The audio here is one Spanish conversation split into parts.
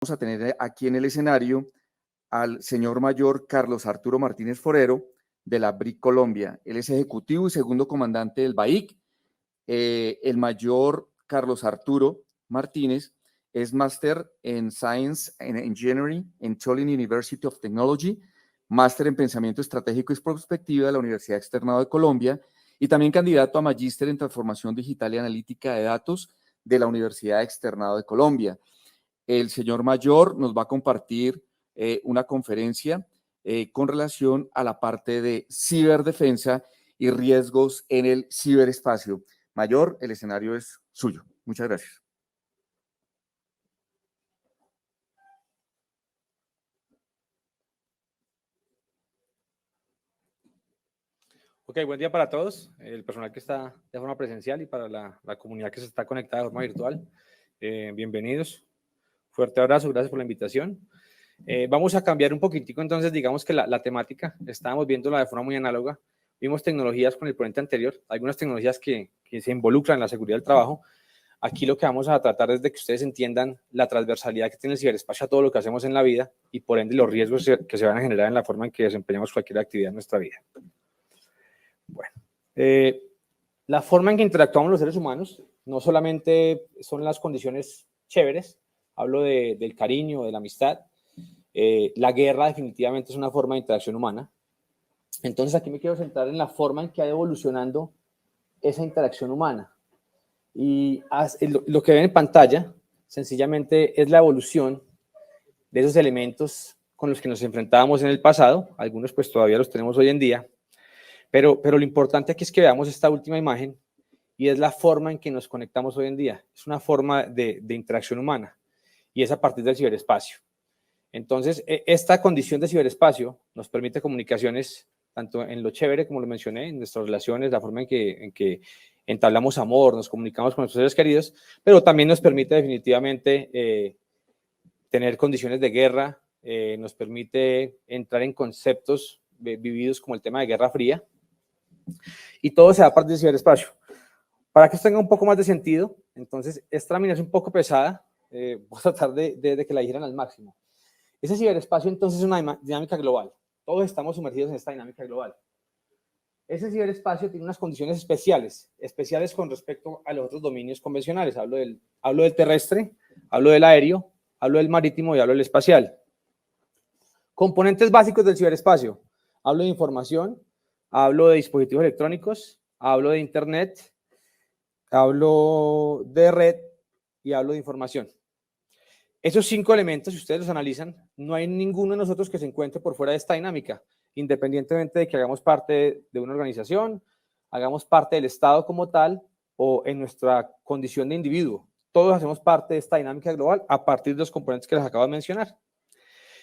Vamos a tener aquí en el escenario al señor mayor Carlos Arturo Martínez Forero de la BRIC Colombia. Él es ejecutivo y segundo comandante del BAIC. El mayor Carlos Arturo Martínez es máster en Science and Engineering en Tulane University of Technology, máster en Pensamiento Estratégico y Prospectiva de la Universidad Externado de Colombia y también candidato a magíster en Transformación Digital y Analítica de Datos de la Universidad Externado de Colombia. El señor mayor nos va a compartir una conferencia con relación a la parte de ciberdefensa y riesgos en el ciberespacio. Mayor, el escenario es suyo. Muchas gracias. Ok, buen día para todos, el personal que está de forma presencial y para la comunidad que se está conectada de forma virtual. Bienvenidos. Fuerte abrazo, gracias por la invitación. Vamos a cambiar un poquitico, entonces, digamos que la temática, estábamos viéndola de forma muy análoga. Vimos tecnologías con el ponente anterior, algunas tecnologías que se involucran en la seguridad del trabajo. Aquí lo que vamos a tratar es de que ustedes entiendan la transversalidad que tiene el ciberespacio a todo lo que hacemos en la vida y, por ende, los riesgos que se van a generar en la forma en que desempeñamos cualquier actividad en nuestra vida. Bueno, la forma en que interactuamos los seres humanos no solamente son las condiciones chéveres, hablo del cariño, de la amistad. La guerra definitivamente es una forma de interacción humana. Entonces aquí me quiero centrar en la forma en que ha ido evolucionando esa interacción humana. Y lo que ven en pantalla sencillamente es la evolución de esos elementos con los que nos enfrentábamos en el pasado. Algunos pues todavía los tenemos hoy en día. Pero lo importante aquí es que veamos esta última imagen y es la forma en que nos conectamos hoy en día. Es una forma de interacción humana y es a partir del ciberespacio. Entonces, esta condición de ciberespacio nos permite comunicaciones tanto en lo chévere, como lo mencioné, en nuestras relaciones, la forma en que entablamos amor, nos comunicamos con nuestros seres queridos, pero también nos permite definitivamente tener condiciones de guerra, nos permite entrar en conceptos vividos como el tema de Guerra Fría, y todo se da a partir del ciberespacio. Para que esto tenga un poco más de sentido, entonces, esta lámina es un poco pesada, voy a tratar de que la digieran al máximo. Ese ciberespacio, entonces, es una dinámica global. Todos estamos sumergidos en esta dinámica global. Ese ciberespacio tiene unas condiciones especiales con respecto a los otros dominios convencionales. Hablo del terrestre, hablo del aéreo, hablo del marítimo y hablo del espacial. Componentes básicos del ciberespacio. Hablo de información, hablo de dispositivos electrónicos, hablo de internet, hablo de red y hablo de información. Esos 5 elementos, si ustedes los analizan, no hay ninguno de nosotros que se encuentre por fuera de esta dinámica, independientemente de que hagamos parte de una organización, hagamos parte del Estado como tal o en nuestra condición de individuo. Todos hacemos parte de esta dinámica global a partir de los componentes que les acabo de mencionar.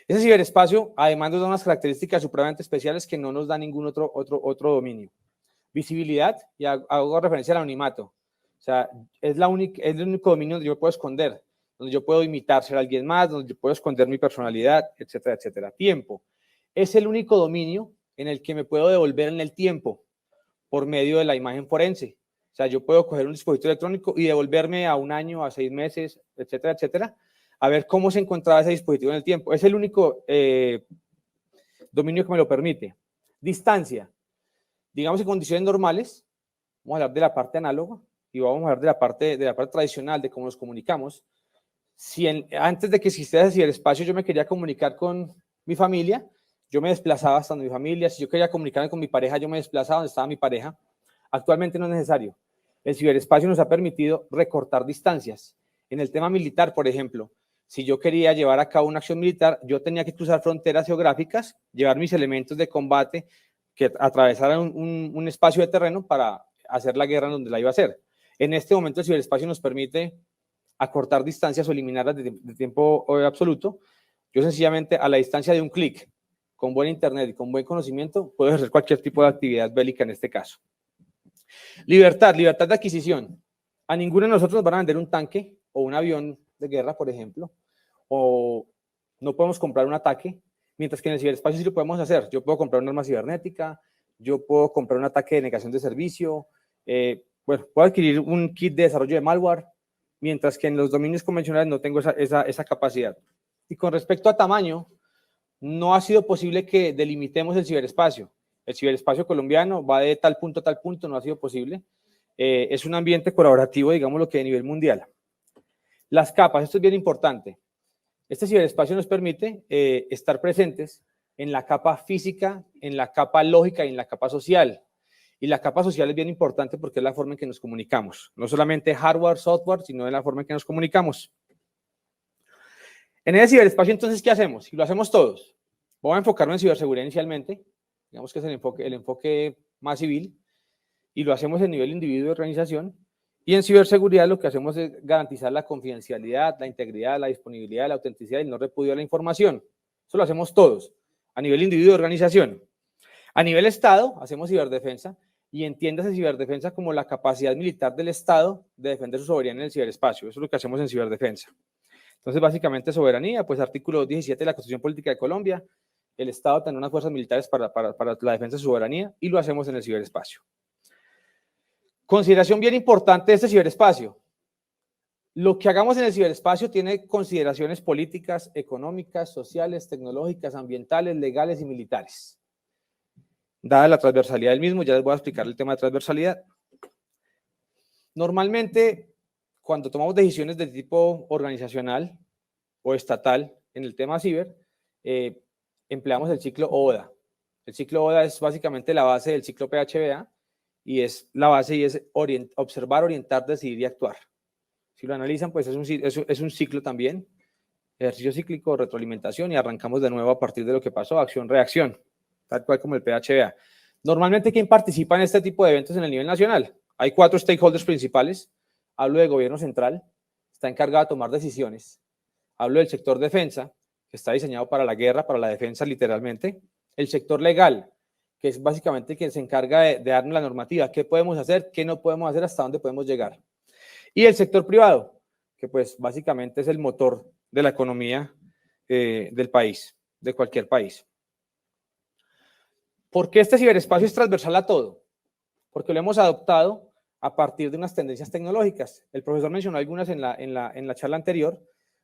Ese ciberespacio, además, nos da unas características supremamente especiales que no nos da ningún otro dominio. Visibilidad, y hago referencia al anonimato. O sea, es el único dominio donde yo puedo esconder, donde yo puedo imitar ser alguien más, donde yo puedo esconder mi personalidad, etcétera, etcétera. Tiempo. Es el único dominio en el que me puedo devolver en el tiempo por medio de la imagen forense. O sea, yo puedo coger un dispositivo electrónico y devolverme a 1 año, a 6 meses, etcétera, etcétera, a ver cómo se encontraba ese dispositivo en el tiempo. Es el único dominio que me lo permite. Distancia. Digamos, en condiciones normales, vamos a hablar de la parte análoga y vamos a hablar de la parte tradicional, de cómo nos comunicamos. Si antes de que existiera ese ciberespacio yo me quería comunicar con mi familia, yo me desplazaba hasta mi familia. Si yo quería comunicarme con mi pareja, yo me desplazaba donde estaba mi pareja. Actualmente no es necesario. El ciberespacio nos ha permitido recortar distancias. En el tema militar, por ejemplo, si yo quería llevar a cabo una acción militar, yo tenía que cruzar fronteras geográficas, llevar mis elementos de combate que atravesaran un espacio de terreno para hacer la guerra en donde la iba a hacer. En este momento el ciberespacio nos permite acortar distancias o eliminarlas de tiempo absoluto. Yo sencillamente a la distancia de un clic, con buen internet y con buen conocimiento, puedo hacer cualquier tipo de actividad bélica en este caso. Libertad de adquisición. A ninguno de nosotros nos van a vender un tanque o un avión de guerra, por ejemplo, o no podemos comprar un ataque, mientras que en el ciberespacio sí lo podemos hacer. Yo puedo comprar una arma cibernética, yo puedo comprar un ataque de negación de servicio, puedo adquirir un kit de desarrollo de malware, mientras que en los dominios convencionales no tengo esa capacidad. Y con respecto a tamaño, no ha sido posible que delimitemos el ciberespacio. El ciberespacio colombiano va de tal punto a tal punto, no ha sido posible. Es un ambiente colaborativo, digamos lo que de nivel mundial. Las capas, esto es bien importante. Este ciberespacio nos permite estar presentes en la capa física, en la capa lógica y en la capa social. Y la capa social es bien importante porque es la forma en que nos comunicamos. No solamente hardware, software, sino en la forma en que nos comunicamos. En el ciberespacio, entonces, ¿qué hacemos? Y lo hacemos todos. Voy a enfocarme en ciberseguridad inicialmente, digamos que es el enfoque más civil, y lo hacemos en nivel individuo y organización. Y en ciberseguridad lo que hacemos es garantizar la confidencialidad, la integridad, la disponibilidad, la autenticidad y el no repudio de la información. Eso lo hacemos todos, a nivel individuo y organización. A nivel Estado, hacemos ciberdefensa, y entiéndase ciberdefensa como la capacidad militar del Estado de defender su soberanía en el ciberespacio. Eso es lo que hacemos en ciberdefensa. Entonces, básicamente, soberanía, pues artículo 17 de la Constitución Política de Colombia, el Estado tiene unas fuerzas militares para la defensa de su soberanía, y lo hacemos en el ciberespacio. Consideración bien importante de este ciberespacio. Lo que hagamos en el ciberespacio tiene consideraciones políticas, económicas, sociales, tecnológicas, ambientales, legales y militares. Dada la transversalidad del mismo, ya les voy a explicar el tema de transversalidad. Normalmente, cuando tomamos decisiones de tipo organizacional o estatal en el tema ciber, empleamos el ciclo OODA. El ciclo OODA es básicamente la base del ciclo PHBA y es la base y es observar, orientar, decidir y actuar. Si lo analizan, pues es un ciclo también, ejercicio cíclico, retroalimentación y arrancamos de nuevo a partir de lo que pasó, acción, reacción, tal cual como el PHBA. Normalmente, ¿quién participa en este tipo de eventos en el nivel nacional? Hay 4 stakeholders principales. Hablo de gobierno central, está encargado de tomar decisiones. Hablo del sector defensa, que está diseñado para la guerra, para la defensa literalmente. El sector legal, que es básicamente quien se encarga de darnos la normativa, qué podemos hacer, qué no podemos hacer, hasta dónde podemos llegar. Y el sector privado, que pues básicamente es el motor de la economía del país, de cualquier país. ¿Por qué este ciberespacio es transversal a todo? Porque lo hemos adoptado a partir de unas tendencias tecnológicas. El profesor mencionó algunas en la charla anterior.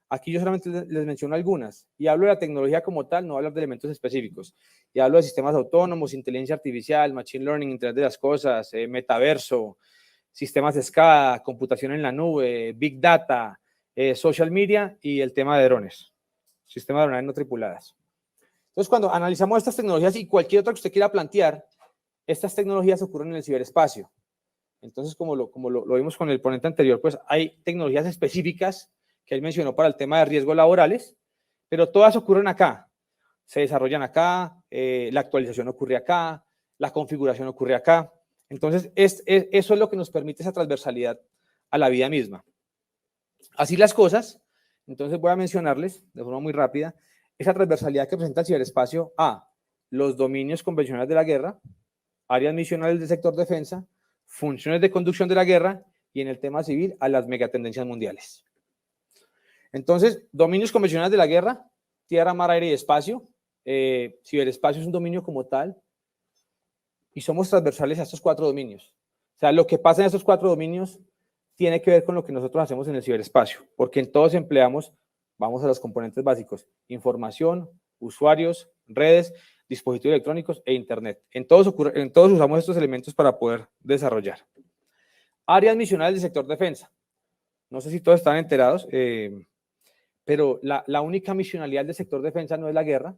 Aquí yo solamente les menciono algunas. Y hablo de la tecnología como tal, no hablo de elementos específicos. Y hablo de sistemas autónomos, inteligencia artificial, machine learning, Internet de las cosas, metaverso, sistemas de escala, computación en la nube, big data, social media y el tema de drones, sistemas de aeronaves no tripuladas. Entonces, cuando analizamos estas tecnologías y cualquier otra que usted quiera plantear, estas tecnologías ocurren en el ciberespacio. Entonces, como lo vimos con el ponente anterior, pues hay tecnologías específicas que él mencionó para el tema de riesgos laborales, pero todas ocurren acá, se desarrollan acá, la actualización ocurre acá, la configuración ocurre acá. Entonces, eso es lo que nos permite esa transversalidad a la vida misma. Así las cosas, entonces voy a mencionarles de forma muy rápida esa transversalidad que presenta el ciberespacio a los dominios convencionales de la guerra, áreas misionales del sector defensa, funciones de conducción de la guerra y en el tema civil a las megatendencias mundiales. Entonces, dominios convencionales de la guerra, tierra, mar, aire y espacio. Ciberespacio es un dominio como tal y somos transversales a estos 4 dominios. O sea, lo que pasa en estos 4 dominios tiene que ver con lo que nosotros hacemos en el ciberespacio, porque en todos empleamos, vamos a los componentes básicos, información, usuarios, redes, dispositivos electrónicos e internet. En todos usamos estos elementos para poder desarrollar. Áreas misionales del sector defensa. No sé si todos están enterados, pero la única misionalidad del sector defensa no es la guerra.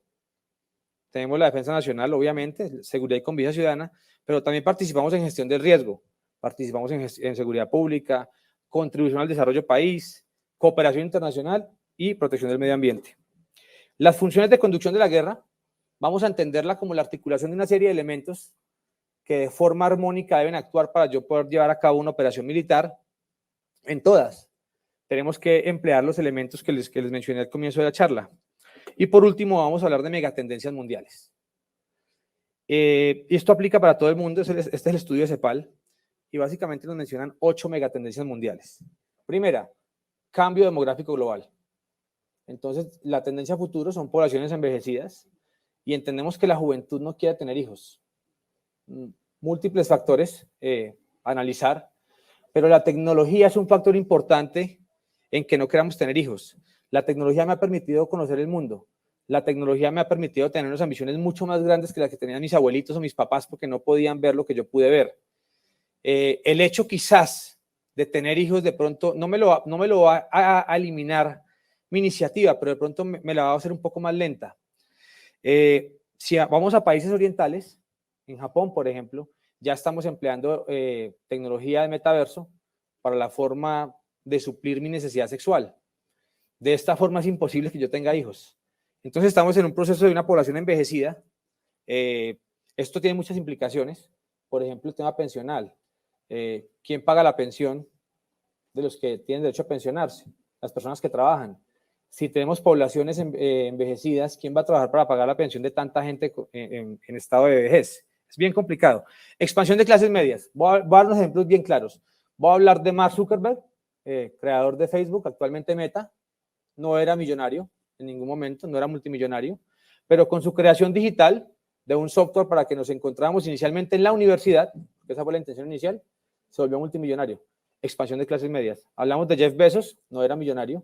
Tenemos la defensa nacional, obviamente, seguridad y convivencia ciudadana, pero también participamos en gestión del riesgo, participamos en seguridad pública, contribución al desarrollo del país, cooperación internacional y protección del medio ambiente. Las funciones de conducción de la guerra, vamos a entenderla como la articulación de una serie de elementos que de forma armónica deben actuar para yo poder llevar a cabo una operación militar. En todas tenemos que emplear los elementos que les mencioné al comienzo de la charla. Y por último vamos a hablar de megatendencias mundiales. Y esto aplica para todo el mundo, este es el estudio de CEPAL, y básicamente nos mencionan 8 megatendencias mundiales. Primera, cambio demográfico global. Entonces, la tendencia a futuro son poblaciones envejecidas y entendemos que la juventud no quiere tener hijos. Múltiples factores a analizar, pero la tecnología es un factor importante en que no queramos tener hijos. La tecnología me ha permitido conocer el mundo. La tecnología me ha permitido tener unas ambiciones mucho más grandes que las que tenían mis abuelitos o mis papás porque no podían ver lo que yo pude ver. El hecho quizás de tener hijos de pronto no me lo va a eliminar mi iniciativa, pero de pronto me la va a hacer un poco más lenta. Si vamos a países orientales, en Japón, por ejemplo, ya estamos empleando tecnología de metaverso para la forma de suplir mi necesidad sexual. De esta forma es imposible que yo tenga hijos. Entonces estamos en un proceso de una población envejecida. Esto tiene muchas implicaciones. Por ejemplo, el tema pensional. ¿Quién paga la pensión de los que tienen derecho a pensionarse? Las personas que trabajan. Si tenemos poblaciones envejecidas, ¿quién va a trabajar para pagar la pensión de tanta gente en estado de vejez? Es bien complicado. Expansión de clases medias. Voy a dar unos ejemplos bien claros. Voy a hablar de Mark Zuckerberg, creador de Facebook, actualmente Meta. No era millonario en ningún momento, no era multimillonario, pero con su creación digital de un software para que nos encontráramos inicialmente en la universidad, que esa fue la intención inicial, se volvió multimillonario. Expansión de clases medias. Hablamos de Jeff Bezos, no era millonario,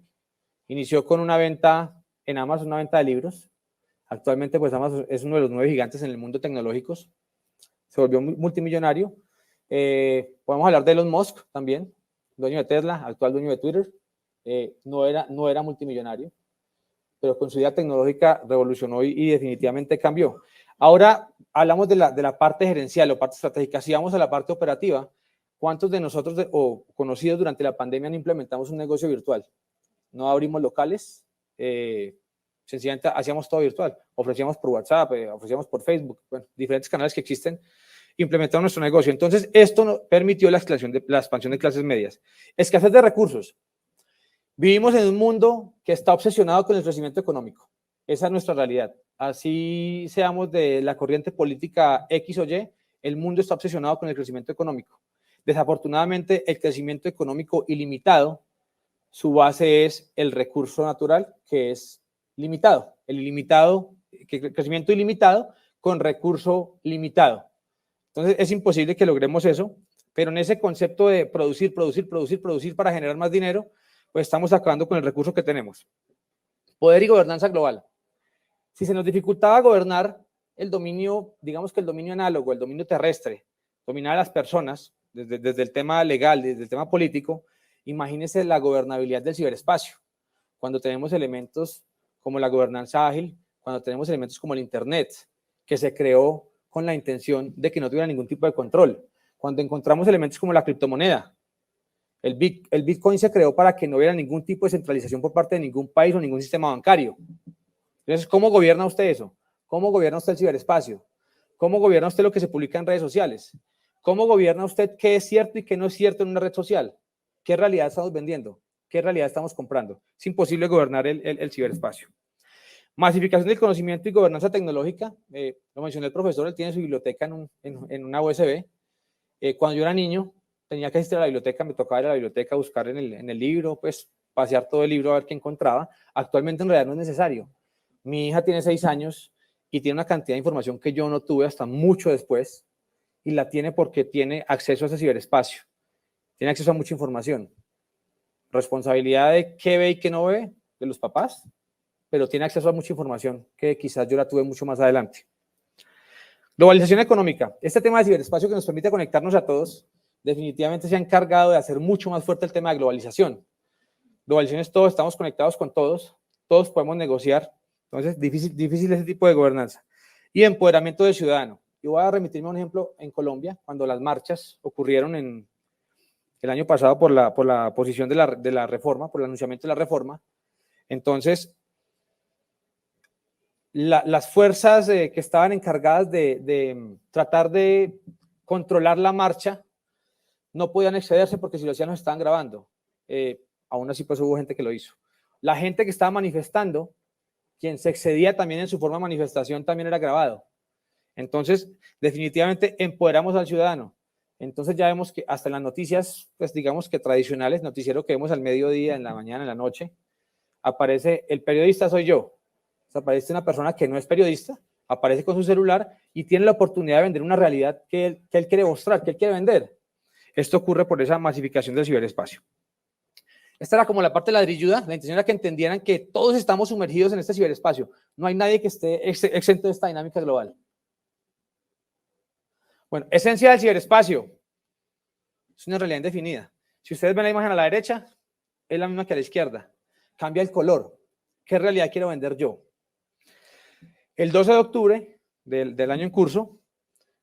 inició con una venta en Amazon, una venta de libros. Actualmente, pues Amazon es uno de los 9 gigantes en el mundo tecnológicos. Se volvió multimillonario. Podemos hablar de Elon Musk también, dueño de Tesla, actual dueño de Twitter. No era multimillonario, pero con su idea tecnológica revolucionó y definitivamente cambió. Ahora hablamos de la parte gerencial o parte estratégica. Si vamos a la parte operativa, ¿cuántos de nosotros o conocidos durante la pandemia no implementamos un negocio virtual? No abrimos locales, sencillamente hacíamos todo virtual. Ofrecíamos por WhatsApp, ofrecíamos por Facebook, bueno, diferentes canales que existen, implementamos nuestro negocio. Entonces, esto permitió la expansión de clases medias. Escasez de recursos. Vivimos en un mundo que está obsesionado con el crecimiento económico. Esa es nuestra realidad. Así seamos de la corriente política X o Y, el mundo está obsesionado con el crecimiento económico. Desafortunadamente, el crecimiento económico ilimitado, su base es el recurso natural, que es limitado. El crecimiento ilimitado con recurso limitado. Entonces, es imposible que logremos eso, pero en ese concepto de producir para generar más dinero, pues estamos acabando con el recurso que tenemos. Poder y gobernanza global. Si se nos dificultaba gobernar el dominio, digamos que el dominio análogo, el dominio terrestre, dominar a las personas, desde el tema legal, desde el tema político, imagínense la gobernabilidad del ciberespacio. Cuando tenemos elementos como la gobernanza ágil, cuando tenemos elementos como el Internet, que se creó con la intención de que no tuviera ningún tipo de control. Cuando encontramos elementos como la criptomoneda, el Bitcoin se creó para que no hubiera ningún tipo de centralización por parte de ningún país o ningún sistema bancario. Entonces, ¿cómo gobierna usted eso? ¿Cómo gobierna usted el ciberespacio? ¿Cómo gobierna usted lo que se publica en redes sociales? ¿Cómo gobierna usted qué es cierto y qué no es cierto en una red social? ¿Qué realidad estamos vendiendo? ¿Qué realidad estamos comprando? Es imposible gobernar el ciberespacio. Masificación del conocimiento y gobernanza tecnológica. Lo mencionó el profesor, él tiene su biblioteca en una USB. Cuando yo era niño, tenía que asistir a la biblioteca, me tocaba ir a la biblioteca, buscar en el libro, pues pasear todo el libro a ver qué encontraba. Actualmente en realidad no es necesario. Mi hija tiene 6 años y tiene una cantidad de información que yo no tuve hasta mucho después, y la tiene porque tiene acceso a ese ciberespacio, tiene acceso a mucha información. Responsabilidad de qué ve y qué no ve de los papás, pero tiene acceso a mucha información que quizás yo la tuve mucho más adelante. Globalización económica. Este tema de ciberespacio que nos permite conectarnos a todos, definitivamente se ha encargado de hacer mucho más fuerte el tema de globalización. Globalización es todo, estamos conectados con todos podemos negociar. Entonces, difícil ese tipo de gobernanza. Y empoderamiento del ciudadano. Yo voy a remitirme a un ejemplo en Colombia, cuando las marchas ocurrieron el año pasado por la posición de la reforma, por el anunciamiento de la reforma. Entonces, las fuerzas que estaban encargadas de tratar de controlar la marcha no podían excederse porque si lo hacían nos estaban grabando. Aún así, pues hubo gente que lo hizo. La gente que estaba manifestando, quien se excedía también en su forma de manifestación, también era grabado. Entonces, definitivamente empoderamos al ciudadano. Entonces ya vemos que hasta en las noticias, pues digamos que tradicionales, noticiero que vemos al mediodía, en la mañana, en la noche, aparece el periodista soy yo. O sea, aparece una persona que no es periodista, aparece con su celular y tiene la oportunidad de vender una realidad que él quiere mostrar, que él quiere vender. Esto ocurre por esa masificación del ciberespacio. Esta era como la parte ladrilluda. La intención era que entendieran que todos estamos sumergidos en este ciberespacio. No hay nadie que esté exento de esta dinámica global. Bueno, esencia del ciberespacio. Es una realidad indefinida. Si ustedes ven la imagen a la derecha, es la misma que a la izquierda. Cambia el color. ¿Qué realidad quiero vender yo? El 12 de octubre del año en curso,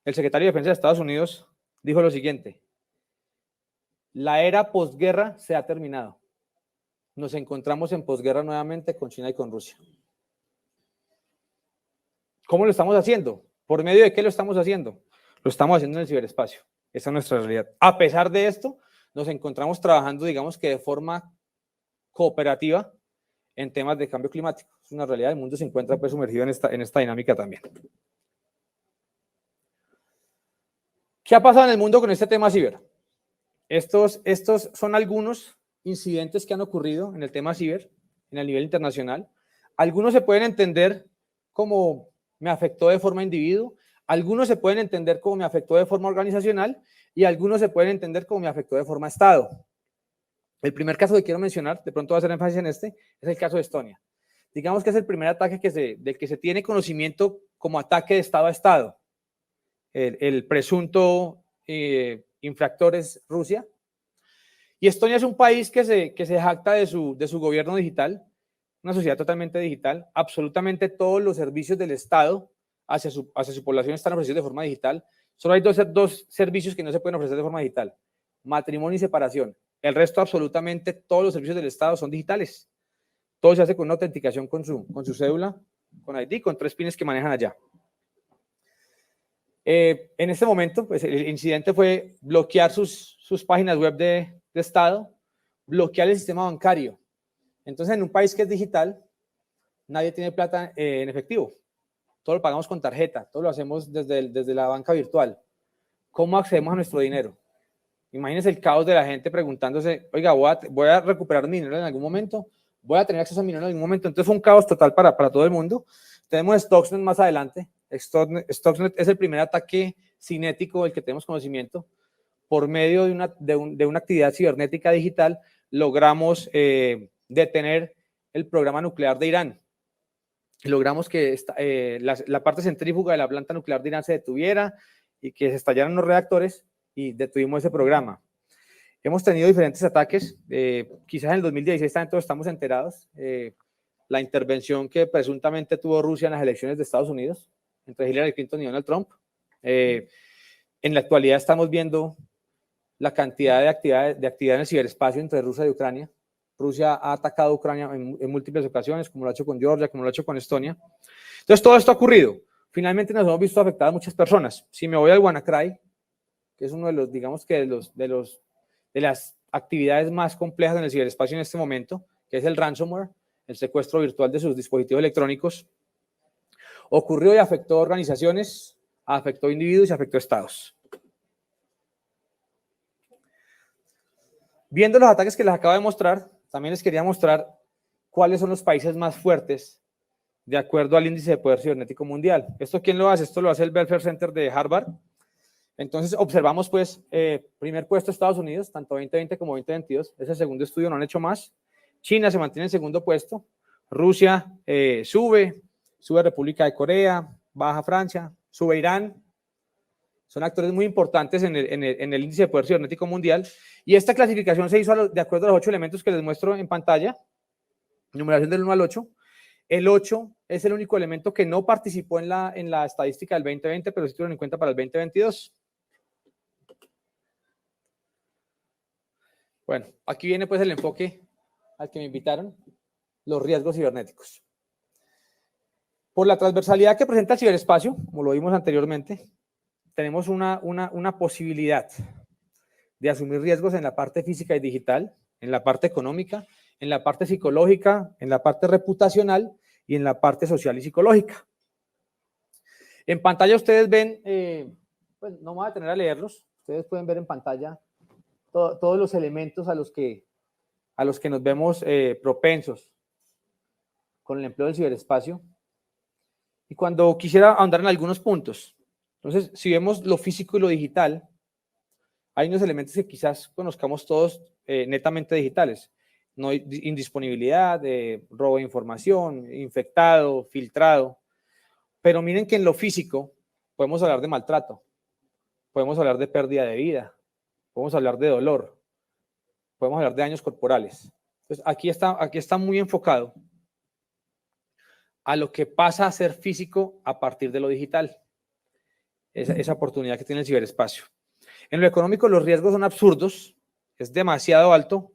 el secretario de Defensa de Estados Unidos dijo lo siguiente: la era posguerra se ha terminado. Nos encontramos en posguerra nuevamente con China y con Rusia. ¿Cómo lo estamos haciendo? ¿Por medio de qué lo estamos haciendo? Lo estamos haciendo en el ciberespacio. Esa es nuestra realidad. A pesar de esto, nos encontramos trabajando, digamos que de forma cooperativa en temas de cambio climático. Es una realidad, el mundo se encuentra pues sumergido en esta dinámica también. ¿Qué ha pasado en el mundo con este tema ciber? Estos son algunos incidentes que han ocurrido en el tema ciber, en el nivel internacional. Algunos se pueden entender como me afectó de forma individuo, algunos se pueden entender como me afectó de forma organizacional y algunos se pueden entender como me afectó de forma Estado. El primer caso que quiero mencionar, de pronto voy a hacer énfasis en este, es el caso de Estonia. Digamos que es el primer ataque del que se tiene conocimiento como ataque de Estado a Estado. El presunto infractor es Rusia. Y Estonia es un país que se jacta de su gobierno digital, una sociedad totalmente digital. Absolutamente todos los servicios del Estado hacia su población están ofrecidos de forma digital. Solo hay dos servicios que no se pueden ofrecer de forma digital: matrimonio y separación. El resto, absolutamente todos los servicios del Estado son digitales. Todo se hace con una autenticación con su cédula, con ID, con 3 pines que manejan allá. En este momento, pues el incidente fue bloquear sus páginas web de Estado, bloquear el sistema bancario. Entonces, en un país que es digital, nadie tiene plata en efectivo. Todo lo pagamos con tarjeta, todo lo hacemos desde la banca virtual. ¿Cómo accedemos a nuestro dinero? Imagínense el caos de la gente preguntándose: oiga, voy a recuperar mi dinero en algún momento, voy a tener acceso a mi dinero en algún momento. Entonces fue un caos total para todo el mundo. Tenemos Stuxnet más adelante. Stuxnet es el primer ataque cinético del que tenemos conocimiento. Por medio de una actividad cibernética digital, logramos detener el programa nuclear de Irán. Logramos que la parte centrífuga de la planta nuclear de Irán se detuviera y que se estallaran los reactores, y detuvimos ese programa. Hemos tenido diferentes ataques. Quizás en el 2016 también todos estamos enterados. La intervención que presuntamente tuvo Rusia en las elecciones de Estados Unidos, entre Hillary Clinton y Donald Trump. En la actualidad estamos viendo la cantidad de actividad en el ciberespacio entre Rusia y Ucrania. Rusia ha atacado a Ucrania en múltiples ocasiones, como lo ha hecho con Georgia, como lo ha hecho con Estonia. Entonces, todo esto ha ocurrido. Finalmente nos hemos visto afectadas muchas personas. Si me voy al WannaCry, que es uno de los, digamos que de las actividades más complejas en el ciberespacio en este momento, que es el ransomware, el secuestro virtual de sus dispositivos electrónicos, ocurrió y afectó a organizaciones, afectó a individuos y afectó a estados. Viendo los ataques que les acabo de mostrar, también les quería mostrar cuáles son los países más fuertes de acuerdo al índice de poder cibernético mundial. ¿Esto quién lo hace? Esto lo hace el Belfer Center de Harvard. Entonces observamos pues primer puesto Estados Unidos, tanto 2020 como 2022, ese segundo estudio, no han hecho más. China se mantiene en segundo puesto, Rusia sube República de Corea, baja Francia, sube Irán. Son actores muy importantes en el índice de poder cibernético mundial, y esta clasificación se hizo de acuerdo a los 8 elementos que les muestro en pantalla, numeración del 1 al 8. El 8 es el único elemento que no participó en la estadística del 2020, pero sí tuvieron en cuenta para el 2022. Bueno, aquí viene pues el enfoque al que me invitaron, los riesgos cibernéticos. Por la transversalidad que presenta el ciberespacio, como lo vimos anteriormente, tenemos una posibilidad de asumir riesgos en la parte física y digital, en la parte económica, en la parte psicológica, en la parte reputacional y en la parte social y psicológica. En pantalla ustedes ven, pues no me voy a detener a leerlos, ustedes pueden ver en pantalla todos los elementos a los que nos vemos propensos con el empleo del ciberespacio. Y cuando quisiera ahondar en algunos puntos, entonces, si vemos lo físico y lo digital, hay unos elementos que quizás conozcamos todos netamente digitales. no hay indisponibilidad, robo de información, infectado, filtrado. Pero miren que en lo físico podemos hablar de maltrato, podemos hablar de pérdida de vida, podemos hablar de dolor, podemos hablar de daños corporales. Entonces, aquí está muy enfocado a lo que pasa a ser físico a partir de lo digital, esa oportunidad que tiene el ciberespacio. En lo económico los riesgos son absurdos, es demasiado alto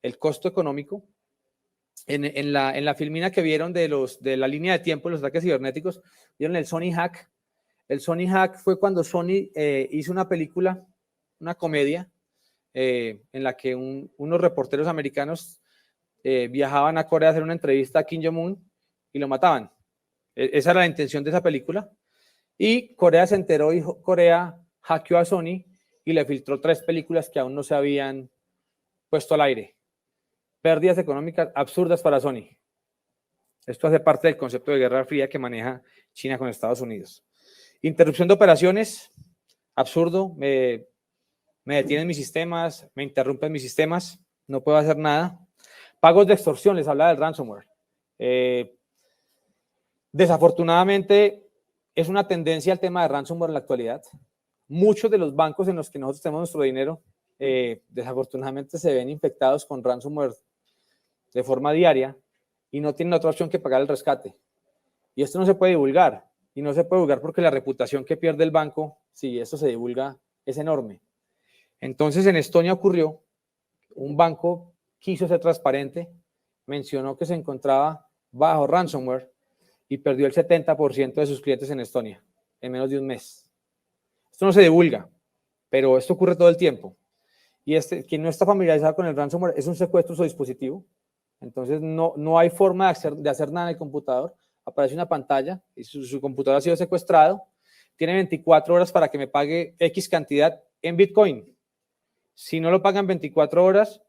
el costo económico. En la filmina que vieron de la línea de tiempo de los ataques cibernéticos, vieron el Sony Hack. El Sony Hack fue cuando Sony hizo una película, una comedia, en la que unos reporteros americanos viajaban a Corea a hacer una entrevista a Kim Jong-un y lo mataban. Esa era la intención de esa película. Y Corea se enteró y Corea hackeó a Sony y le filtró 3 películas que aún no se habían puesto al aire. Pérdidas económicas absurdas para Sony. Esto hace parte del concepto de guerra fría que maneja China con Estados Unidos. Interrupción de operaciones, absurdo. Me detienen mis sistemas, me interrumpen mis sistemas, no puedo hacer nada. Pagos de extorsión, les hablaba del ransomware. Desafortunadamente, es una tendencia al tema de ransomware en la actualidad. Muchos de los bancos en los que nosotros tenemos nuestro dinero, desafortunadamente se ven infectados con ransomware de forma diaria y no tienen otra opción que pagar el rescate. Y esto no se puede divulgar. Y no se puede divulgar porque la reputación que pierde el banco, si esto se divulga, es enorme. Entonces, en Estonia ocurrió, un banco quiso ser transparente, mencionó que se encontraba bajo ransomware y perdió el 70% de sus clientes en Estonia en menos de un mes. Esto no se divulga, pero esto ocurre todo el tiempo. Y quien no está familiarizado con el ransomware es un secuestro de su dispositivo. Entonces, no hay forma de hacer nada en el computador. Aparece una pantalla y su computador ha sido secuestrado. Tiene 24 horas para que me pague X cantidad en Bitcoin. Si no lo pagan 24 horas,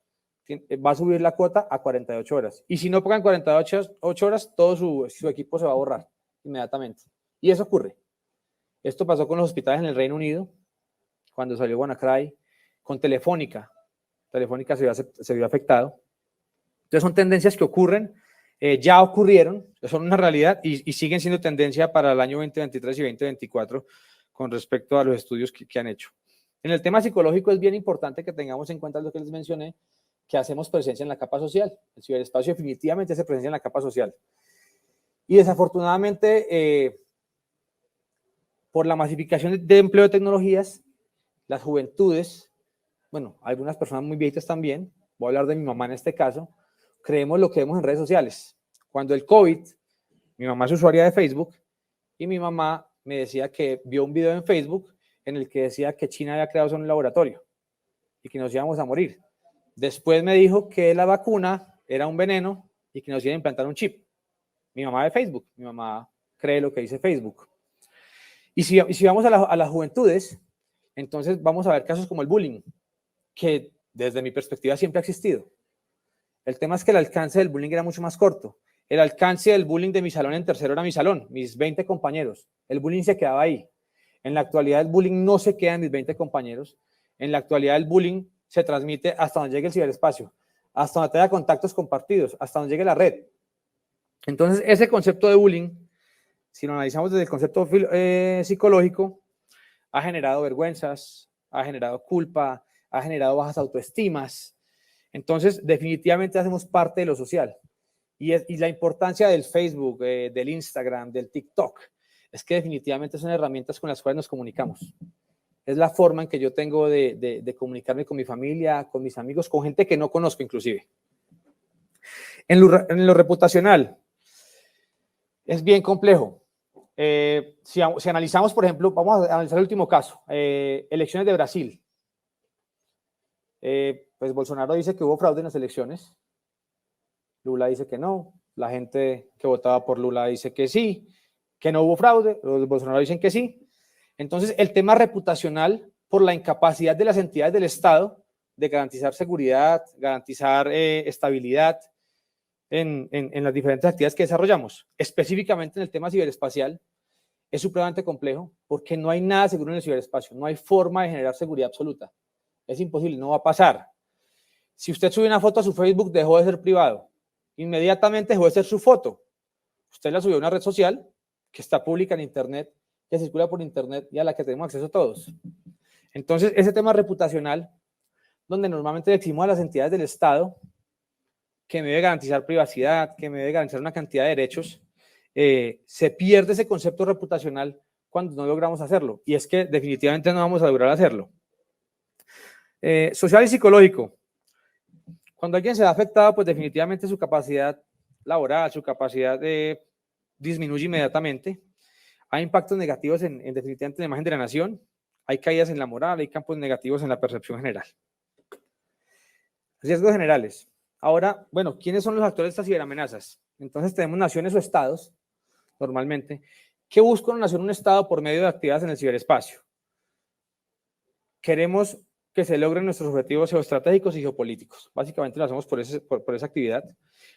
va a subir la cuota a 48 horas. Y si no pagan 48 horas, todo su equipo se va a borrar inmediatamente. Y eso ocurre. Esto pasó con los hospitales en el Reino Unido, cuando salió WannaCry, con Telefónica. Telefónica se vio afectado. Entonces son tendencias que ocurren, ya ocurrieron, son una realidad y siguen siendo tendencia para el año 2023 y 2024 con respecto a los estudios que han hecho. En el tema psicológico es bien importante que tengamos en cuenta lo que les mencioné, que hacemos presencia en la capa social. El ciberespacio definitivamente hace presencia en la capa social. Y desafortunadamente, por la masificación de empleo de tecnologías, las juventudes, bueno, algunas personas muy viejitas también, voy a hablar de mi mamá en este caso, creemos lo que vemos en redes sociales. Cuando el COVID, mi mamá es usuaria de Facebook y mi mamá me decía que vio un video en Facebook en el que decía que China había creado un laboratorio y que nos íbamos a morir. Después me dijo que la vacuna era un veneno y que nos iban a implantar un chip. Mi mamá de Facebook, mi mamá cree lo que dice Facebook. Y si vamos a las juventudes, entonces vamos a ver casos como el bullying, que desde mi perspectiva siempre ha existido. El tema es que el alcance del bullying era mucho más corto. El alcance del bullying de mi salón en tercero era mi salón, mis 20 compañeros. El bullying se quedaba ahí. En la actualidad el bullying no se queda en mis 20 compañeros. En la actualidad el bullying se transmite hasta donde llegue el ciberespacio, hasta donde tenga contactos compartidos, hasta donde llegue la red. Entonces ese concepto de bullying, si lo analizamos desde el concepto psicológico, ha generado vergüenzas, ha generado culpa, ha generado bajas autoestimas. Entonces, definitivamente hacemos parte de lo social. Y la importancia del Facebook, del Instagram, del TikTok, es que definitivamente son herramientas con las cuales nos comunicamos. Es la forma en que yo tengo de comunicarme con mi familia, con mis amigos, con gente que no conozco inclusive. En lo reputacional, es bien complejo. Si analizamos, por ejemplo, vamos a analizar el último caso, elecciones de Brasil. Pues Bolsonaro dice que hubo fraude en las elecciones. Lula dice que no. La gente que votaba por Lula dice que sí, que no hubo fraude. Los Bolsonaro dicen que sí. Entonces, el tema reputacional, por la incapacidad de las entidades del Estado de garantizar seguridad, garantizar estabilidad en las diferentes actividades que desarrollamos, específicamente en el tema ciberespacial, es supremamente complejo porque no hay nada seguro en el ciberespacio. No hay forma de generar seguridad absoluta. Es imposible, no va a pasar. Si usted sube una foto a su Facebook, dejó de ser privado. Inmediatamente dejó de ser su foto. Usted la subió a una red social que está pública en Internet, que circula por Internet y a la que tenemos acceso todos. Entonces, ese tema reputacional, donde normalmente le exigimos a las entidades del Estado que me debe garantizar privacidad, que me debe garantizar una cantidad de derechos, se pierde ese concepto reputacional cuando no logramos hacerlo. Y es que definitivamente no vamos a lograr hacerlo. Social y psicológico. Cuando alguien se ve afectado, pues definitivamente su capacidad laboral, su capacidad disminuye inmediatamente. Hay impactos negativos definitivamente en la imagen de la nación. Hay caídas en la moral, hay campos negativos en la percepción general. Riesgos generales. Ahora, bueno, ¿quiénes son los actores de estas ciberamenazas? Entonces tenemos naciones o estados, normalmente, que buscan una nación o un estado por medio de actividades en el ciberespacio. Queremos que se logren nuestros objetivos geoestratégicos y geopolíticos. Básicamente lo hacemos por esa actividad.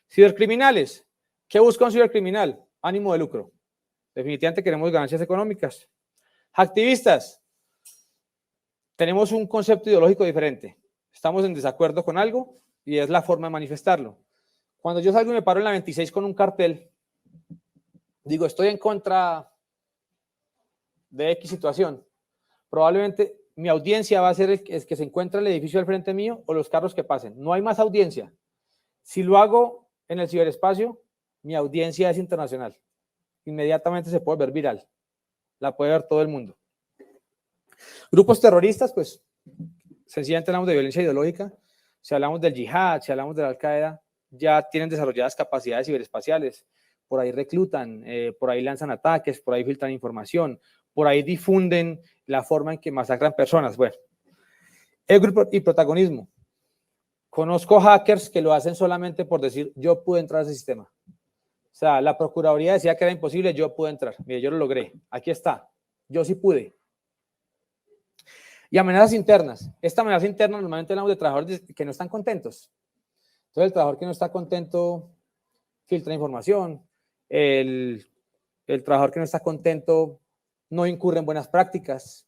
Cibercriminales. ¿Qué busca un cibercriminal? Ánimo de lucro. Definitivamente queremos ganancias económicas. Activistas. Tenemos un concepto ideológico diferente. Estamos en desacuerdo con algo y es la forma de manifestarlo. Cuando yo salgo y me paro en la 26 con un cartel, digo, estoy en contra de X situación. Probablemente mi audiencia va a ser el que se encuentra el edificio al frente mío o los carros que pasen. No hay más audiencia. Si lo hago en el ciberespacio, mi audiencia es internacional. Inmediatamente se puede ver viral. La puede ver todo el mundo. Grupos terroristas, pues, sencillamente hablamos de violencia ideológica. Si hablamos del yihad, si hablamos de la Al-Qaeda, ya tienen desarrolladas capacidades ciberespaciales. Por ahí reclutan, por ahí lanzan ataques, por ahí filtran información, por ahí difunden la forma en que masacran personas. Bueno, ego y protagonismo. Conozco hackers que lo hacen solamente por decir, yo pude entrar a ese sistema. O sea, la Procuraduría decía que era imposible, yo pude entrar. Mire, yo lo logré. Aquí está. Yo sí pude. Y amenazas internas. Esta amenaza interna normalmente hablamos de trabajadores que no están contentos. Entonces, el trabajador que no está contento filtra información. El trabajador que no está contento no incurre en buenas prácticas.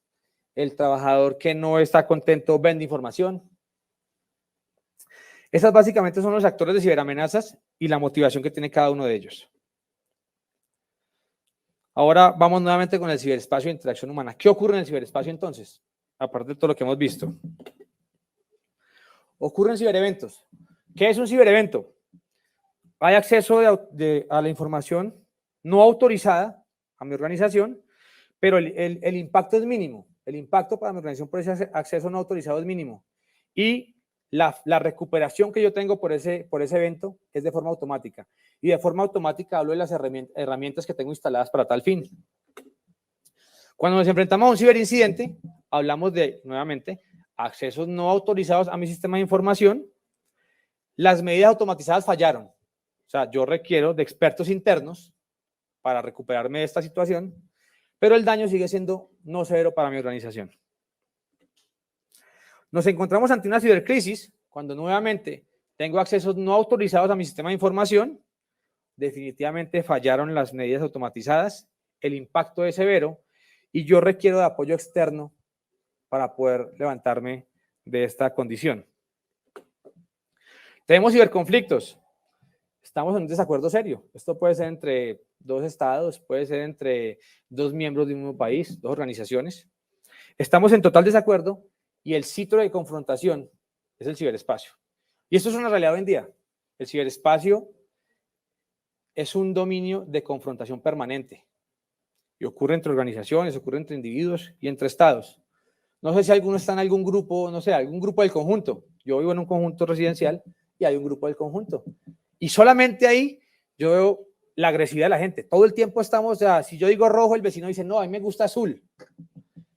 El trabajador que no está contento vende información. Esas básicamente son los actores de ciberamenazas y la motivación que tiene cada uno de ellos. Ahora vamos nuevamente con el ciberespacio de interacción humana. ¿Qué ocurre en el ciberespacio entonces? Aparte de todo lo que hemos visto. Ocurren cibereventos. ¿Qué es un ciberevento? Hay acceso a la información no autorizada a mi organización, pero el impacto es mínimo. El impacto para mi organización por ese acceso no autorizado es mínimo. Y la recuperación que yo tengo por ese evento es de forma automática. Y de forma automática hablo de las herramientas que tengo instaladas para tal fin. Cuando nos enfrentamos a un ciberincidente, hablamos de, nuevamente, accesos no autorizados a mi sistema de información. Las medidas automatizadas fallaron. O sea, yo requiero de expertos internos para recuperarme de esta situación, pero el daño sigue siendo no severo para mi organización. Nos encontramos ante una cibercrisis cuando nuevamente tengo accesos no autorizados a mi sistema de información. Definitivamente fallaron las medidas automatizadas, el impacto es severo y yo requiero de apoyo externo para poder levantarme de esta condición. Tenemos ciberconflictos. Estamos en un desacuerdo serio. Esto puede ser entre dos estados, puede ser entre dos miembros de un mismo país, dos organizaciones. Estamos en total desacuerdo y el sitio de confrontación es el ciberespacio. Y esto es una realidad hoy en día. El ciberespacio es un dominio de confrontación permanente. Y ocurre entre organizaciones, ocurre entre individuos y entre estados. No sé si alguno está en algún grupo, no sé, algún grupo del conjunto. Yo vivo en un conjunto residencial y hay un grupo del conjunto. Y solamente ahí yo veo la agresividad de la gente. Todo el tiempo estamos, o sea, si yo digo rojo, el vecino dice, no, a mí me gusta azul.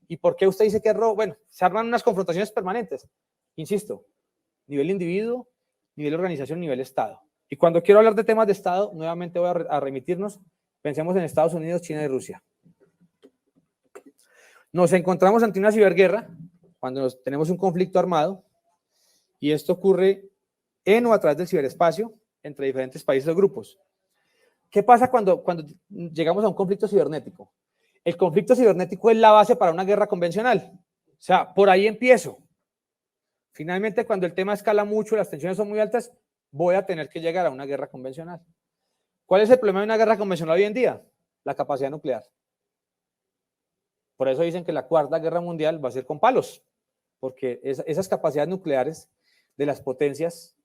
¿Y por qué usted dice que es rojo? Bueno, se arman unas confrontaciones permanentes. Insisto, nivel individuo, nivel organización, nivel Estado. Y cuando quiero hablar de temas de Estado, nuevamente voy a remitirnos, pensemos en Estados Unidos, China y Rusia. Nos encontramos ante una ciberguerra cuando tenemos un conflicto armado y esto ocurre en o a través del ciberespacio entre diferentes países o grupos. ¿Qué pasa cuando llegamos a un conflicto cibernético? El conflicto cibernético es la base para una guerra convencional. O sea, por ahí empiezo. Finalmente, cuando el tema escala mucho, las tensiones son muy altas, voy a tener que llegar a una guerra convencional. ¿Cuál es el problema de una guerra convencional hoy en día? La capacidad nuclear. Por eso dicen que la cuarta guerra mundial va a ser con palos, porque esas capacidades nucleares de las potencias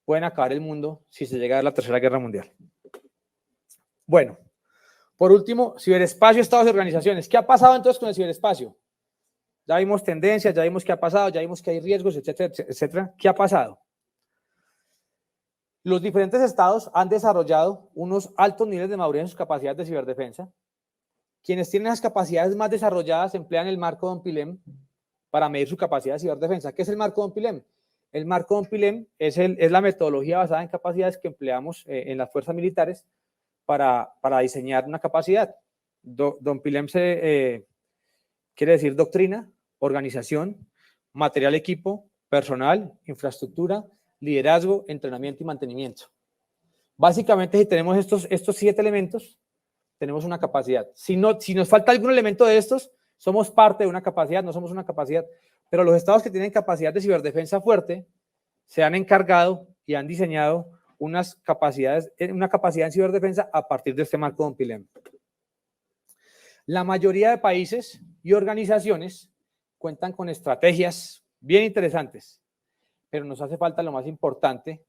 pueden acabar el mundo si se llega a la tercera guerra mundial. Bueno, por último, ciberespacio, estados y organizaciones. ¿Qué ha pasado entonces con el ciberespacio? Ya vimos tendencias, ya vimos qué ha pasado, ya vimos que hay riesgos, etcétera, etcétera. ¿Qué ha pasado? Los diferentes estados han desarrollado unos altos niveles de madurez en sus capacidades de ciberdefensa. Quienes tienen las capacidades más desarrolladas emplean el marco Don Pilem para medir su capacidad de ciberdefensa. ¿Qué es el marco Don Pilem? El marco Don Pilem es la metodología basada en capacidades que empleamos en las fuerzas militares para diseñar una capacidad. Don Pilem quiere decir doctrina, organización, material, equipo, personal, infraestructura, liderazgo, entrenamiento y mantenimiento. Básicamente, si tenemos estos 7 elementos, tenemos una capacidad. Si nos falta algún elemento de estos, somos parte de una capacidad, no somos una capacidad. Pero los estados que tienen capacidad de ciberdefensa fuerte se han encargado y han diseñado una capacidad en ciberdefensa a partir de este marco Don Pilem. La mayoría de países y organizaciones cuentan con estrategias bien interesantes, pero nos hace falta lo más importante,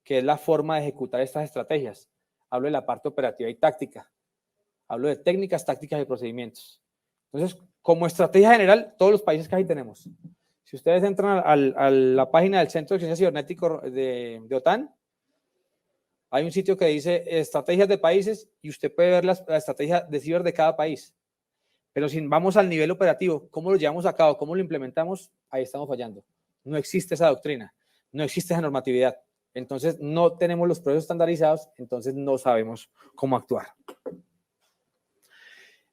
que es la forma de ejecutar estas estrategias. Hablo de la parte operativa y táctica. Hablo de técnicas, tácticas y procedimientos. Entonces, como estrategia general, todos los países casi tenemos. Si ustedes entran a la página del Centro de Ciencia Cibernética de OTAN, hay un sitio que dice estrategias de países y usted puede ver la estrategia de ciber de cada país. Pero si vamos al nivel operativo, ¿cómo lo llevamos a cabo? ¿Cómo lo implementamos? Ahí estamos fallando. No existe esa doctrina, no existe esa normatividad. Entonces, no tenemos los procesos estandarizados, entonces no sabemos cómo actuar.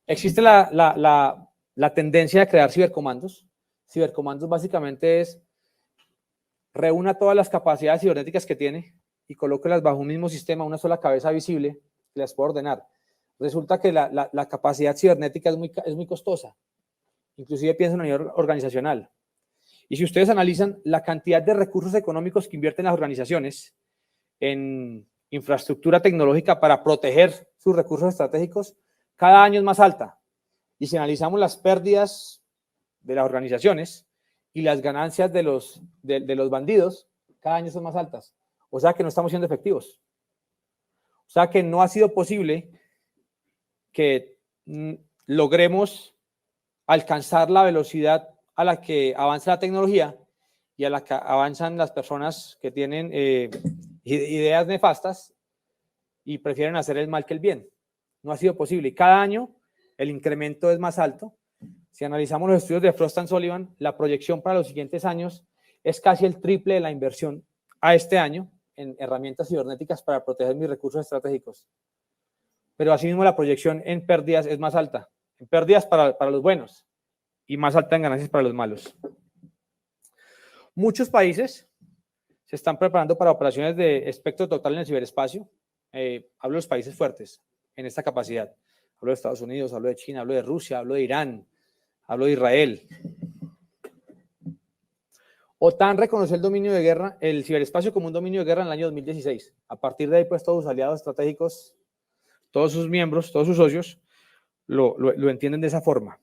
Existe la tendencia a crear cibercomandos. Cibercomandos básicamente es reúna todas las capacidades cibernéticas que tiene y colóquelas bajo un mismo sistema, una sola cabeza visible, y las puede ordenar. Resulta que la capacidad cibernética es muy costosa, inclusive piensa en a nivel organizacional. Y si ustedes analizan la cantidad de recursos económicos que invierten las organizaciones en infraestructura tecnológica para proteger sus recursos estratégicos, cada año es más alta. Y si analizamos las pérdidas de las organizaciones y las ganancias de los bandidos, cada año son más altas. O sea que no estamos siendo efectivos. O sea que no ha sido posible que logremos alcanzar la velocidad a la que avanza la tecnología y a la que avanzan las personas que tienen ideas nefastas y prefieren hacer el mal que el bien. No ha sido posible. Y cada año el incremento es más alto. Si analizamos los estudios de Frost & Sullivan, la proyección para los siguientes años es casi el triple de la inversión a este año en herramientas cibernéticas para proteger mis recursos estratégicos. Pero asimismo la proyección en pérdidas es más alta. En pérdidas para los buenos y más alta en ganancias para los malos. Muchos países se están preparando para operaciones de espectro total en el ciberespacio. Hablo de los países fuertes en esta capacidad. Hablo de Estados Unidos, hablo de China, hablo de Rusia, hablo de Irán, hablo de Israel. OTAN reconoció el dominio de guerra, el ciberespacio como un dominio de guerra en el año 2016. A partir de ahí, pues todos sus aliados estratégicos, todos sus miembros, todos sus socios, lo entienden de esa forma.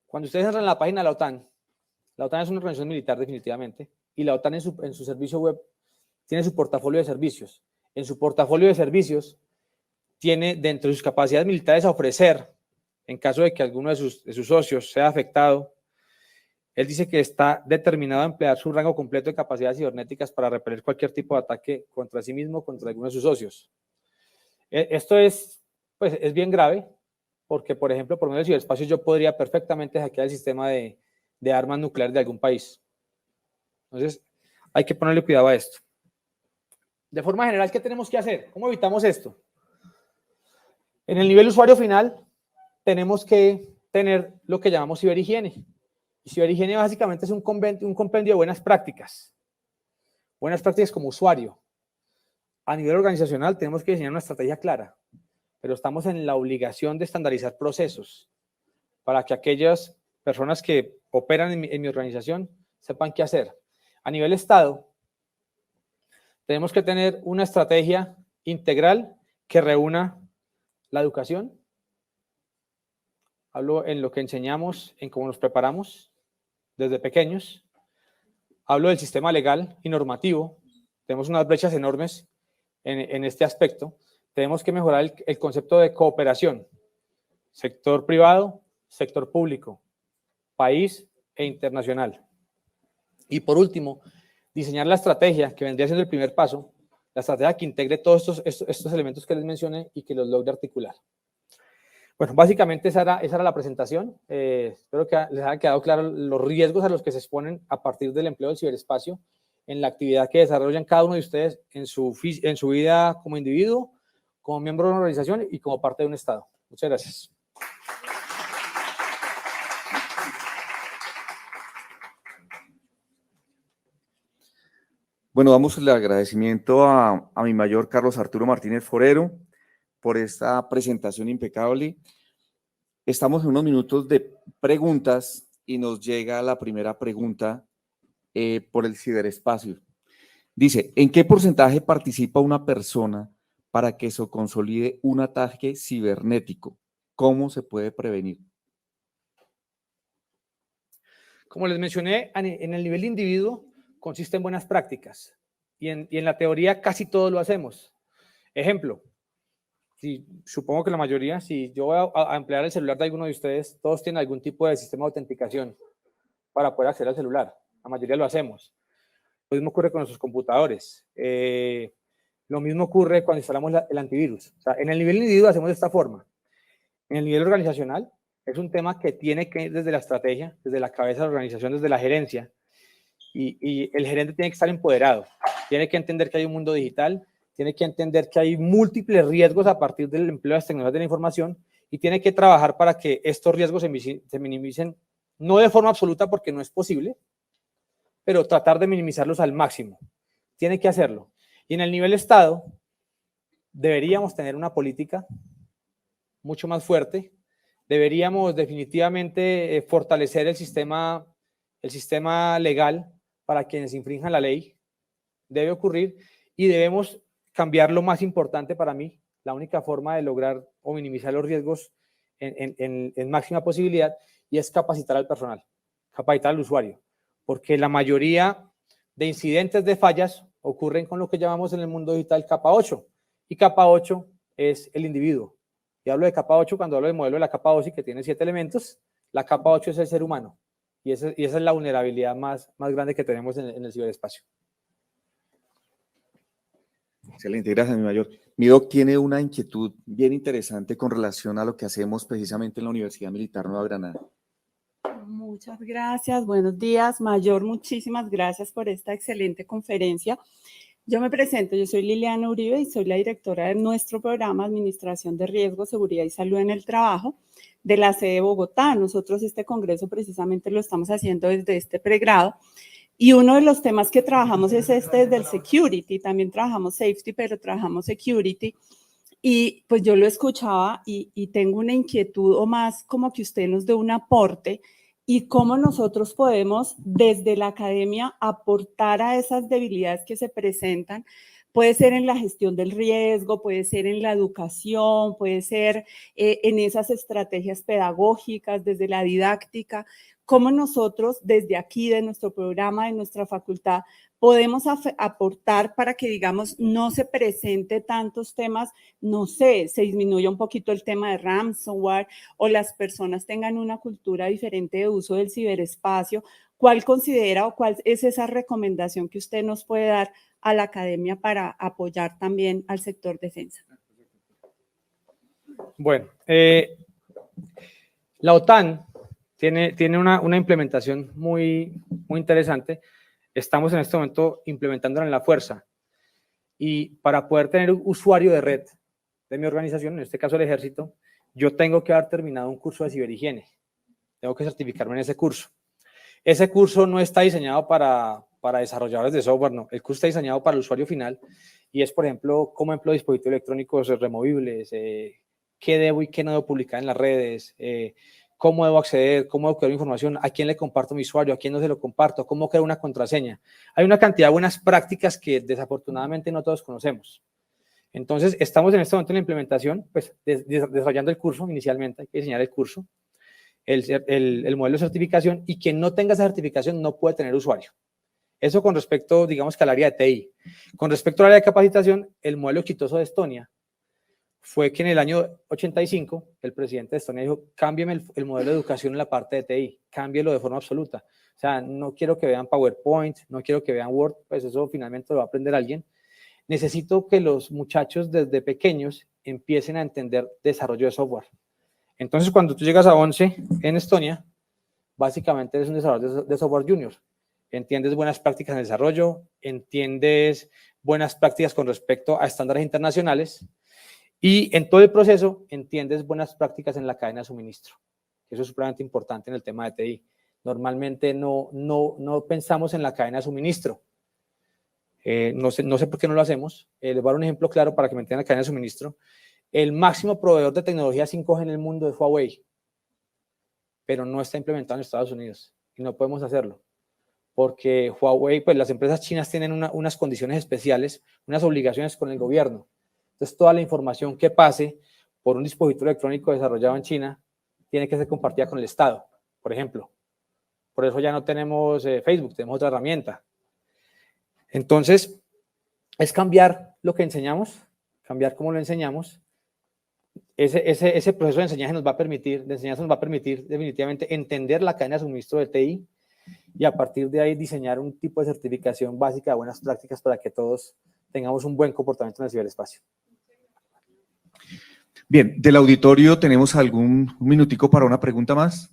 Cuando ustedes entran en la página de la OTAN es una organización militar definitivamente, y la OTAN en su servicio web tiene su portafolio de servicios. En su portafolio de servicios tiene dentro de sus capacidades militares a ofrecer, en caso de que alguno de sus socios sea afectado, él dice que está determinado a emplear su rango completo de capacidades cibernéticas para repeler cualquier tipo de ataque contra sí mismo o contra alguno de sus socios. Esto es bien grave, porque, por ejemplo, por medio del ciberespacio yo podría perfectamente hackear el sistema de armas nucleares de algún país. Entonces, hay que ponerle cuidado a esto. De forma general, ¿qué tenemos que hacer? ¿Cómo evitamos esto? En el nivel usuario final, tenemos que tener lo que llamamos ciberhigiene. Y ciberhigiene básicamente es un compendio de buenas prácticas como usuario. A nivel organizacional tenemos que diseñar una estrategia clara, pero estamos en la obligación de estandarizar procesos para que aquellas personas que operan en mi organización sepan qué hacer. A nivel Estado, tenemos que tener una estrategia integral que reúna la educación, hablo en lo que enseñamos, en cómo nos preparamos desde pequeños, hablo del sistema legal y normativo, tenemos unas brechas enormes en este aspecto, tenemos que mejorar el concepto de cooperación, sector privado, sector público, país e internacional. Y por último, diseñar la estrategia, que vendría siendo el primer paso, la estrategia que integre todos estos elementos que les mencioné y que los logre articular. Bueno, básicamente esa era la presentación. Espero que les haya quedado claro los riesgos a los que se exponen a partir del empleo del ciberespacio en la actividad que desarrollan cada uno de ustedes en su vida como individuo, como miembro de una organización y como parte de un Estado. Muchas gracias. Bueno, damos el agradecimiento a mi mayor Carlos Arturo Martínez Forero por esta presentación impecable. Estamos en unos minutos de preguntas y nos llega la primera pregunta por el ciberespacio. Dice, ¿en qué porcentaje participa una persona para que se consolide un ataque cibernético? ¿Cómo se puede prevenir? Como les mencioné, en el nivel individuo consiste en buenas prácticas y en la teoría casi todo lo hacemos. Ejemplo, supongo que la mayoría, si yo voy a emplear el celular de alguno de ustedes, todos tienen algún tipo de sistema de autenticación para poder acceder al celular. La mayoría lo hacemos. Lo mismo ocurre con nuestros computadores. Lo mismo ocurre cuando instalamos el antivirus. O sea, en el nivel individual hacemos de esta forma. En el nivel organizacional es un tema que tiene que ir desde la estrategia, desde la cabeza de la organización, desde la gerencia. Y el gerente tiene que estar empoderado. Tiene que entender que hay un mundo digital, tiene que entender que hay múltiples riesgos a partir del empleo de las tecnologías de la información y tiene que trabajar para que estos riesgos se minimicen, no de forma absoluta porque no es posible, pero tratar de minimizarlos al máximo. Tiene que hacerlo. Y en el nivel Estado, deberíamos tener una política mucho más fuerte. Deberíamos definitivamente fortalecer el sistema legal para quienes infrinjan la ley. Debe ocurrir y debemos cambiar lo más importante para mí, la única forma de lograr o minimizar los riesgos en máxima posibilidad, y es capacitar al personal, capacitar al usuario, porque la mayoría de incidentes de fallas ocurren con lo que llamamos en el mundo digital capa 8, y capa 8 es el individuo. Y hablo de capa 8 cuando hablo del modelo de la capa OSI, que tiene 7 elementos. La capa 8 es el ser humano, y esa es la vulnerabilidad más grande que tenemos en el ciberespacio. Excelente, gracias, mi mayor. Mi doc tiene una inquietud bien interesante con relación a lo que hacemos precisamente en la Universidad Militar Nueva Granada. Muchas gracias, buenos días, mayor, muchísimas gracias por esta excelente conferencia. Yo me presento, yo soy Liliana Uribe y soy la directora de nuestro programa Administración de Riesgo, Seguridad y Salud en el Trabajo de la sede de Bogotá. Nosotros este congreso precisamente lo estamos haciendo desde este pregrado. Y uno de los temas que trabajamos es desde el security, también trabajamos safety, pero trabajamos security. Y pues yo lo escuchaba y tengo una inquietud o más como que usted nos dé un aporte y cómo nosotros podemos desde la academia aportar a esas debilidades que se presentan. Puede ser en la gestión del riesgo, puede ser en la educación, puede ser en esas estrategias pedagógicas, desde la didáctica. Cómo nosotros desde aquí, de nuestro programa, de nuestra facultad, podemos aportar para que, digamos, no se presente tantos temas, no sé, se disminuya un poquito el tema de ransomware o las personas tengan una cultura diferente de uso del ciberespacio. ¿Cuál considera o cuál es esa recomendación que usted nos puede dar a la academia para apoyar también al sector defensa? Bueno, la OTAN tiene una implementación muy interesante. Estamos en este momento implementándola en la fuerza. Y para poder tener un usuario de red de mi organización, en este caso el ejército, yo tengo que haber terminado un curso de ciberhigiene. Tengo que certificarme en ese curso. Ese curso no está diseñado para desarrolladores de software, no. El curso está diseñado para el usuario final y es, por ejemplo, cómo empleo dispositivos electrónicos removibles, qué debo y qué no debo publicar en las redes, cómo debo acceder, cómo debo crear información, a quién le comparto mi usuario, a quién no se lo comparto, cómo creo una contraseña. Hay una cantidad de buenas prácticas que desafortunadamente no todos conocemos. Entonces, estamos en este momento en la implementación, pues desarrollando el curso inicialmente, hay que diseñar el curso, el modelo de certificación, y quien no tenga esa certificación no puede tener usuario. Eso con respecto, digamos, que al área de TI. Con respecto al área de capacitación, el modelo exitoso de Estonia fue que en el año 85 el presidente de Estonia dijo: cámbiame el modelo de educación en la parte de TI, cámbielo de forma absoluta. O sea, no quiero que vean PowerPoint, no quiero que vean Word, pues eso finalmente lo va a aprender alguien. Necesito que los muchachos desde pequeños empiecen a entender desarrollo de software. Entonces, cuando tú llegas a 11 en Estonia, básicamente eres un desarrollador de software junior. Entiendes buenas prácticas en desarrollo, entiendes buenas prácticas con respecto a estándares internacionales, y en todo el proceso entiendes buenas prácticas en la cadena de suministro. Eso es supremamente importante en el tema de TI. Normalmente no pensamos en la cadena de suministro. No sé por qué no lo hacemos. Les voy a dar un ejemplo claro para que me entiendan la cadena de suministro. El máximo proveedor de tecnología 5G en el mundo es Huawei, pero no está implementado en Estados Unidos y no podemos hacerlo porque Huawei, pues las empresas chinas tienen unas condiciones especiales, unas obligaciones con el gobierno. Entonces, toda la información que pase por un dispositivo electrónico desarrollado en China tiene que ser compartida con el Estado, por ejemplo. Por eso ya no tenemos Facebook, tenemos otra herramienta. Entonces, es cambiar lo que enseñamos, cambiar cómo lo enseñamos. Ese proceso de enseñanza nos va a permitir definitivamente entender la cadena de suministro de TI y a partir de ahí diseñar un tipo de certificación básica de buenas prácticas para que todos tengamos un buen comportamiento en el ciberespacio. Bien, del auditorio tenemos un minutico para una pregunta más.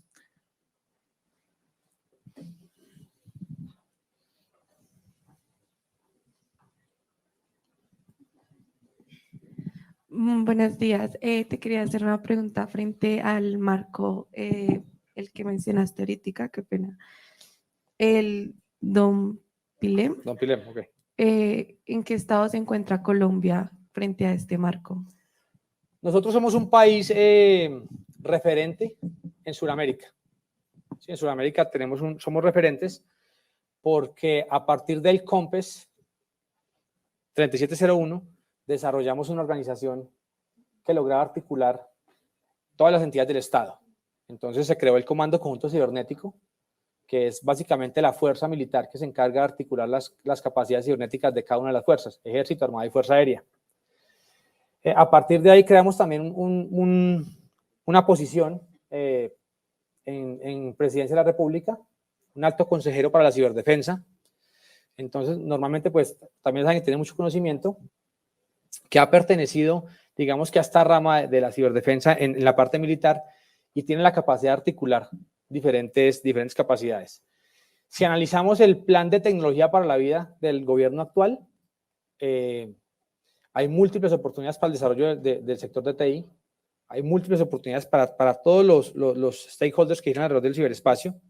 Buenos días. Te quería hacer una pregunta frente al marco, el que mencionaste ahorita, qué pena. El Don Pilem. Don Pilem, ok. ¿En qué estado se encuentra Colombia frente a este marco? Nosotros somos un país referente en Sudamérica. Sí, en Sudamérica somos referentes porque a partir del COMPES 3701 desarrollamos una organización que lograba articular todas las entidades del Estado. Entonces se creó el Comando Conjunto Cibernético, que es básicamente la fuerza militar que se encarga de articular las capacidades cibernéticas de cada una de las fuerzas, Ejército, Armada y Fuerza Aérea. A partir de ahí creamos también una posición en Presidencia de la República, un alto consejero para la ciberdefensa. Entonces, normalmente, pues, también es alguien que tiene mucho conocimiento, que ha pertenecido, digamos que a esta rama de la ciberdefensa en la parte militar y tiene la capacidad de articular diferentes capacidades. Si analizamos el plan de tecnología para la vida del gobierno actual, hay múltiples oportunidades para el desarrollo del sector de TI, hay múltiples oportunidades para todos los stakeholders que giran alrededor del ciberespacio.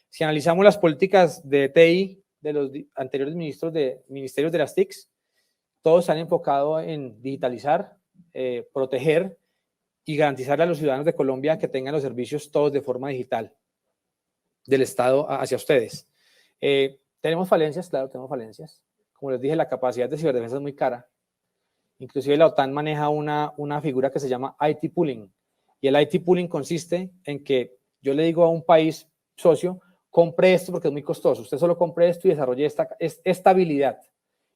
Si analizamos las políticas de TI de los anteriores ministerios de las TICs, todos se han enfocado en digitalizar, proteger y garantizarle a los ciudadanos de Colombia que tengan los servicios todos de forma digital del Estado hacia ustedes. ¿Tenemos falencias? Claro, tenemos falencias. Como les dije, la capacidad de ciberdefensa es muy cara. Inclusive la OTAN maneja una figura que se llama IT pooling. Y el IT pooling consiste en que yo le digo a un país socio, compre esto porque es muy costoso. Usted solo compre esto y desarrolle esta habilidad.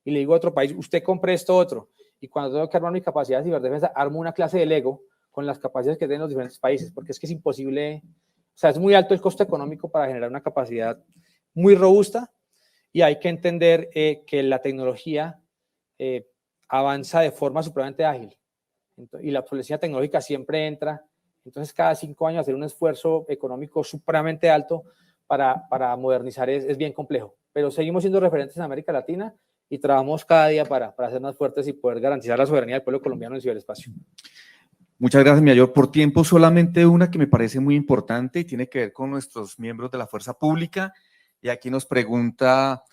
Y le digo a otro país, usted compre esto otro. Y cuando tengo que armar mi capacidad de ciberdefensa, armo una clase de Lego con las capacidades que tienen los diferentes países, porque es que es imposible, o sea, es muy alto el costo económico para generar una capacidad muy robusta y hay que entender que la tecnología avanza de forma supremamente ágil y la obsolescencia tecnológica siempre entra, entonces cada 5 años hacer un esfuerzo económico supremamente alto para modernizar es bien complejo, pero seguimos siendo referentes en América Latina y trabajamos cada día para ser más fuertes y poder garantizar la soberanía del pueblo colombiano en el ciberespacio. Muchas gracias, Mayor. Por tiempo, solamente una que me parece muy importante y tiene que ver con nuestros miembros de la Fuerza Pública. Y aquí nos pregunta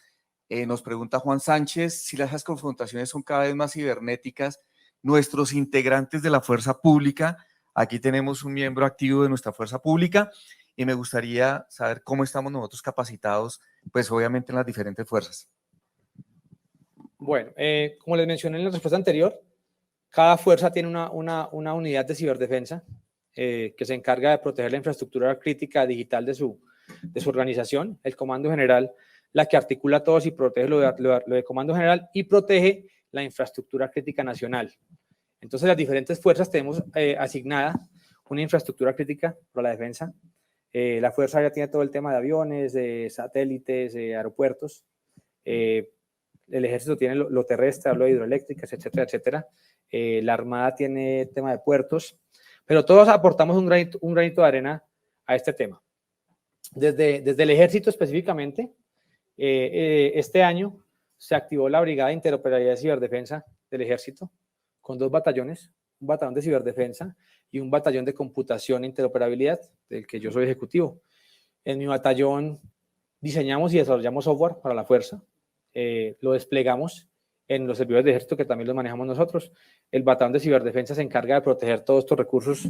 Juan Sánchez, si las confrontaciones son cada vez más cibernéticas, nuestros integrantes de la Fuerza Pública Aquí tenemos un miembro activo de nuestra fuerza pública y me gustaría saber cómo estamos nosotros capacitados, pues obviamente en las diferentes fuerzas. Bueno, como les mencioné en la respuesta anterior, cada fuerza tiene una unidad de ciberdefensa que se encarga de proteger la infraestructura crítica digital de su organización. El Comando General, la que articula a todos y protege lo de Comando General y protege la infraestructura crítica nacional. Entonces, las diferentes fuerzas tenemos asignada una infraestructura crítica para la defensa. La fuerza ya tiene todo el tema de aviones, de satélites, aeropuertos. El ejército tiene lo terrestre, hablo de hidroeléctricas, etcétera, etcétera. La Armada tiene tema de puertos, pero todos aportamos un granito de arena a este tema. Desde el ejército específicamente, este año se activó la Brigada de Interoperabilidad y Ciberdefensa del ejército con 2 batallones, un batallón de ciberdefensa y un batallón de computación e interoperabilidad, del que yo soy ejecutivo. En mi batallón diseñamos y desarrollamos software para la fuerza, lo desplegamos en los servidores de ejército que también los manejamos nosotros. El batallón de ciberdefensa se encarga de proteger todos estos recursos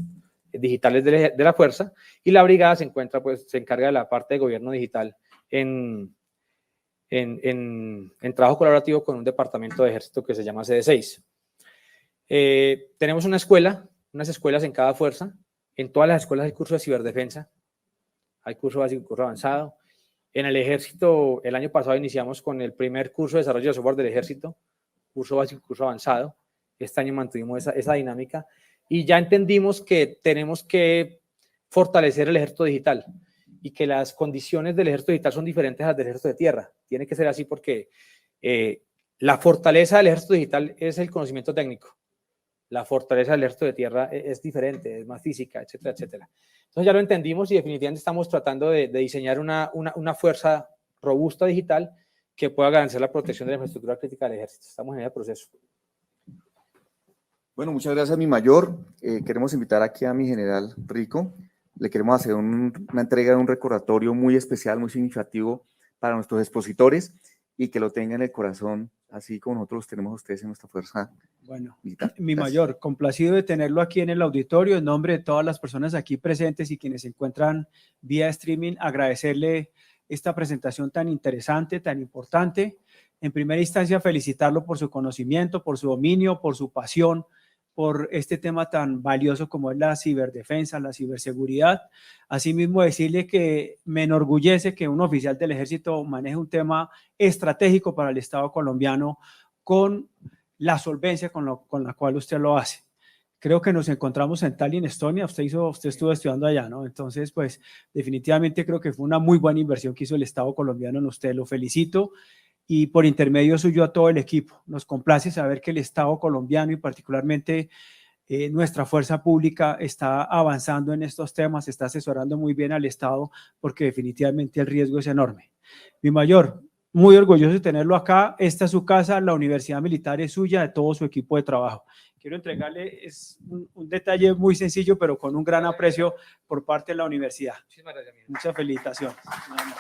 digitales de la fuerza y la brigada se encarga de la parte de gobierno digital en trabajo colaborativo con un departamento de ejército que se llama CD6. Tenemos unas escuelas en cada fuerza. En todas las escuelas hay curso de ciberdefensa, hay curso básico y curso avanzado. En el ejército, el año pasado iniciamos con el primer curso de desarrollo de software del ejército, curso básico y curso avanzado. Este año mantuvimos esa dinámica y ya entendimos que tenemos que fortalecer el ejército digital y que las condiciones del ejército digital son diferentes a las del ejército de tierra. Tiene que ser así porque la fortaleza del ejército digital es el conocimiento técnico. La fortaleza del ejército de tierra es diferente, es más física, etcétera, etcétera. Entonces ya lo entendimos y definitivamente estamos tratando de diseñar una fuerza robusta digital que pueda garantizar la protección de la infraestructura crítica del ejército. Estamos en ese proceso. Bueno, muchas gracias, mi mayor. Queremos invitar aquí a mi general Rico. Le queremos hacer una entrega de un recordatorio muy especial, muy significativo para nuestros expositores y que lo tengan en el corazón, así como nosotros tenemos a ustedes en nuestra fuerza. Bueno, militar. mi Gracias. mayor, complacido de tenerlo aquí en el auditorio, en nombre de todas las personas aquí presentes y quienes se encuentran vía streaming, agradecerle esta presentación tan interesante, tan importante. En primera instancia, felicitarlo por su conocimiento, por su dominio, por su pasión, por este tema tan valioso como es la ciberdefensa, la ciberseguridad. Asimismo, decirle que me enorgullece que un oficial del ejército maneje un tema estratégico para el Estado colombiano con la solvencia con la cual usted lo hace. Creo que nos encontramos en Tallinn, Estonia. Usted estuvo estudiando allá, ¿no? Entonces, pues, definitivamente creo que fue una muy buena inversión que hizo el Estado colombiano en usted. Lo felicito y por intermedio suyo a todo el equipo. Nos complace saber que el Estado colombiano y particularmente nuestra fuerza pública está avanzando en estos temas, está asesorando muy bien al Estado porque definitivamente el riesgo es enorme. Mi mayor, muy orgulloso de tenerlo acá. Esta es su casa, la Universidad Militar es suya, de todo su equipo de trabajo. Quiero entregarle un detalle muy sencillo, pero con un gran aprecio por parte de la universidad. Muchísimas gracias. Muchas felicitaciones. Muy bien.